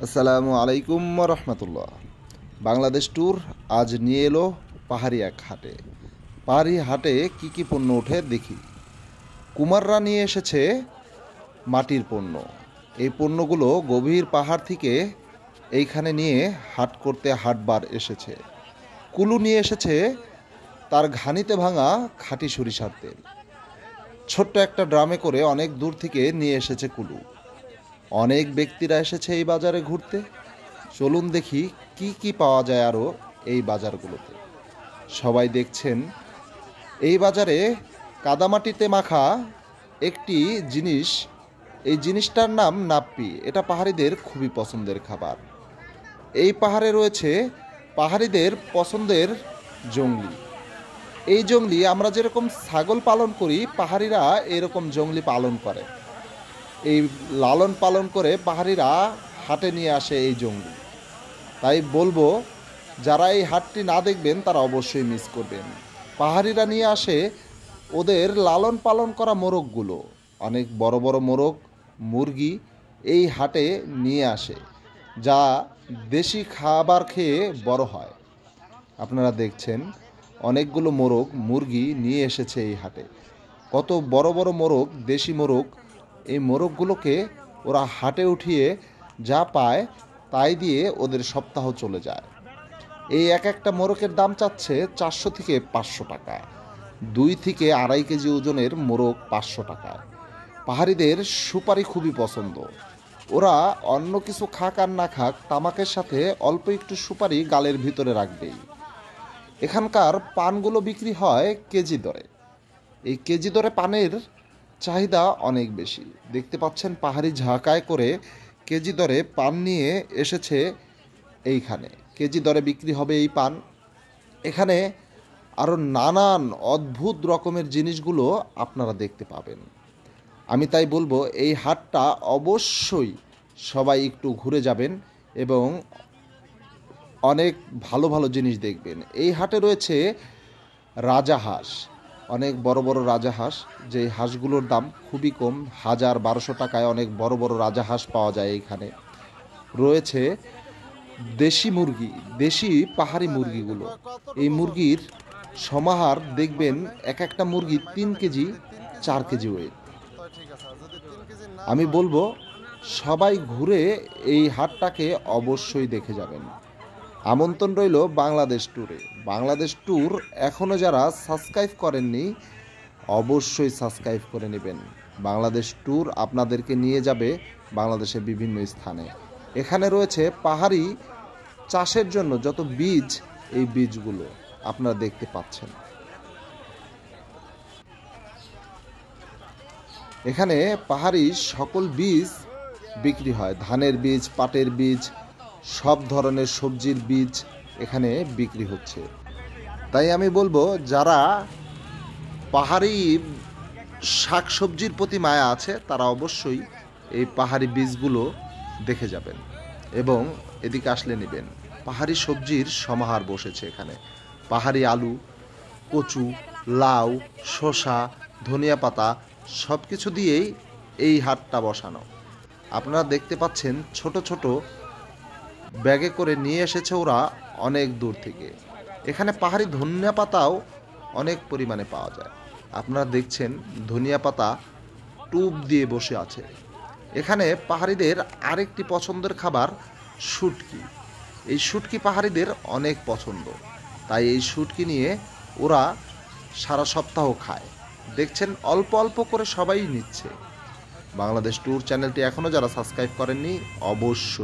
আসসালামু আলাইকুম রহমতুল্লাহ। বাংলাদেশ ট্যুর আজ নিয়ে এলো পাহাড়ি এক হাটে। পাহাড়ি হাটে কি কি পণ্য ওঠে দেখি। কুমাররা নিয়ে এসেছে মাটির পণ্য। এই পণ্যগুলো গভীর পাহাড় থেকে এইখানে নিয়ে হাট করতে হাটবার এসেছে। কুলু নিয়ে এসেছে তার ঘানিতে ভাঙা খাঁটি সরিষার তেল। ছোট্ট একটা ড্রামে করে অনেক দূর থেকে নিয়ে এসেছে কুলু। অনেক ব্যক্তিরা এসেছে এই বাজারে ঘুরতে। চলুন দেখি কি কি পাওয়া যায় আরও এই বাজারগুলোতে। সবাই দেখছেন এই বাজারে কাদামাটিতে মাখা একটি জিনিস, এই জিনিসটার নাম নাপ্পি। এটা পাহাড়িদের খুবই পছন্দের খাবার। এই পাহাড়ে রয়েছে পাহাড়িদের পছন্দের জংলি। এই জংলি আমরা যেরকম ছাগল পালন করি, পাহাড়িরা এরকম জংলি পালন করে। এই লালন পালন করে পাহাড়িরা হাটে নিয়ে আসে এই জংলি। তাই বলবো, যারা এই হাটটি না দেখবেন তারা অবশ্যই মিস করবেন। পাহাড়িরা নিয়ে আসে ওদের লালন পালন করা মোরগগুলো। অনেক বড় বড় মোরগ, মুরগি এই হাটে নিয়ে আসে, যা দেশি খাবার খেয়ে বড় হয়। আপনারা দেখছেন অনেকগুলো মোরগ, মুরগি নিয়ে এসেছে এই হাটে। কত বড় বড় মোরগ, দেশি মোরগ। এই মোরগগুলোকে ওরা হাটে উঠিয়ে যা পায় তাই দিয়ে ওদের সপ্তাহ চলে যায়। এই এক একটা মোরগের দাম চাচ্ছে 400 থেকে 500 টাকা। 2 থেকে 2.5 কেজি ওজনের মোরগ 500 টাকায়। পাহাড়িদের সুপারি খুবই পছন্দ। ওরা অন্য কিছু খাক আর না খাক, তামাকের সাথে অল্প একটু সুপারি গালের ভিতরে রাখবেই। এখানকার পানগুলো বিক্রি হয় কেজি দরে। এই কেজি দরে পানের চাহিদা অনেক বেশি। দেখতে পাচ্ছেন পাহাড়ি ঝাঁকায় করে কেজি দরে পান নিয়ে এসেছে এইখানে। কেজি দরে বিক্রি হবে এই পান। এখানে আরও নানান অদ্ভুত রকমের জিনিসগুলো আপনারা দেখতে পাবেন। আমি তাই বলবো, এই হাটটা অবশ্যই সবাই একটু ঘুরে যাবেন এবং অনেক ভালো ভালো জিনিস দেখবেন। এই হাটে রয়েছে রাজাহাঁস, অনেক বড় বড় রাজাহাঁস, যে হাঁসগুলোর দাম খুবই কম। 1000-1200 টাকায় অনেক বড় বড় রাজাহাঁস পাওয়া যায় এইখানে। রয়েছে দেশি মুরগি, দেশি পাহাড়ি মুরগিগুলো। এই মুরগির সমাহার দেখবেন, এক একটা মুরগি 3 কেজি 4 কেজি ওয়েট। আমি বলবো সবাই ঘুরে এই হাটটাকে অবশ্যই দেখে যাবেন। আমন্ত্রণ রইল বাংলাদেশ ট্যুরে। বাংলাদেশ ট্যুর এখনও যারা সাবস্ক্রাইব করেননি অবশ্যই সাবস্ক্রাইব করে নেবেন। বাংলাদেশ ট্যুর আপনাদেরকে নিয়ে যাবে বাংলাদেশের বিভিন্ন স্থানে। এখানে রয়েছে পাহাড়ি চাষের জন্য যত বীজ, এই বীজগুলো আপনারা দেখতে পাচ্ছেন। এখানে পাহাড়ি সকল বীজ বিক্রি হয়। ধানের বীজ, পাটের বীজ, সব ধরনের সবজির বীজ এখানে বিক্রি হচ্ছে। তাই আমি বলবো, যারা পাহাড়ি শাকসবজির প্রতি মায়া আছে তারা অবশ্যই এই পাহাড়ি বীজগুলো দেখে যাবেন এবং এদিকে আসলে নেবেন। পাহাড়ি সবজির সমাহার বসেছে এখানে। পাহাড়ি আলু, কচু, লাউ, শসা, ধনিয়া পাতা সব কিছু দিয়েই এই হাটটা বসানো। আপনারা দেখতে পাচ্ছেন ছোট ছোট ব্যাগে করে নিয়ে এসেছে ওরা অনেক দূর থেকে। এখানে পাহাড়ি ধনিয়া পাতাও অনেক পরিমাণে পাওয়া যায়। আপনারা দেখছেন ধনিয়া পাতা টুপ দিয়ে বসে আছে। এখানে পাহাড়িদের আরেকটি পছন্দের খাবার শুটকি। এই শুটকি পাহাড়িদের অনেক পছন্দ, তাই এই শুটকি নিয়ে ওরা সারা সপ্তাহ খায়। দেখছেন অল্প অল্প করে সবাই নিচ্ছে। বাংলাদেশ ট্যুর চ্যানেলটি এখনও যারা সাবস্ক্রাইব করেননি অবশ্যই